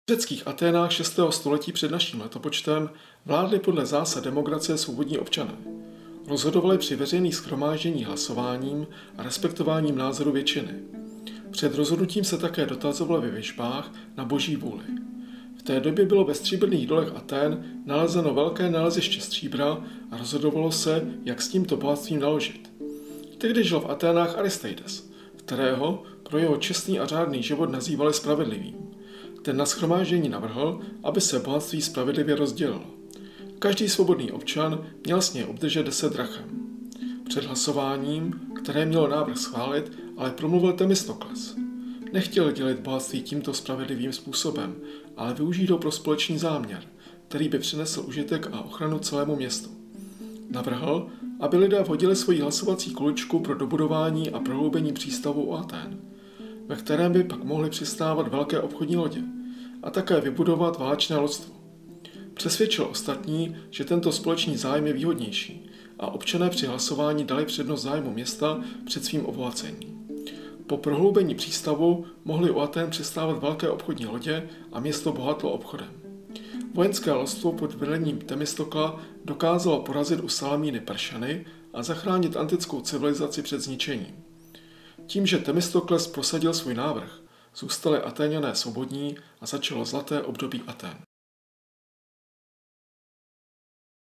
V řeckých Aténách 6. století před naším letopočtem vládli podle zásad demokracie svobodní občané. Rozhodovali při veřejných shromážděních hlasováním a respektováním názoru většiny. Před rozhodnutím se také dotazovali ve věžbách na boží vůli. V té době bylo ve stříbrných dolech Atén nalezeno velké naleziště stříbra a rozhodovalo se, jak s tímto bohatstvím naložit. Tehdy žil v Aténách Aristeides, kterého pro jeho čestný a řádný život nazývali spravedlivým. Ten na shromáždění navrhl, aby se bohatství spravedlivě rozdělilo. Každý svobodný občan měl s něj obdržet 10 drachem. Před hlasováním, které mělo návrh schválit, ale promluvil Temistokles. Nechtěl dělit bohatství tímto spravedlivým způsobem, ale využít ho pro společný záměr, který by přinesl užitek a ochranu celému městu. Navrhl, aby lidé vhodili svoji hlasovací kuličku pro dobudování a prohloubení přístavu u Atén, ve kterém by pak mohly přistávat velké obchodní lodě a také vybudovat válečné loďstvo. Přesvědčil ostatní, že tento společný zájem je výhodnější a občané při hlasování dali přednost zájmu města před svým obohacením. Po prohloubení přístavu mohly u Atén přistávat velké obchodní lodě a město bohatlo obchodem. Vojenské loďstvo pod vedením Temistokla dokázalo porazit u Salamíny Peršany a zachránit antickou civilizaci před zničením. Tím, že Temistokles prosadil svůj návrh, zůstali Atéňané svobodní a začalo zlaté období Atén.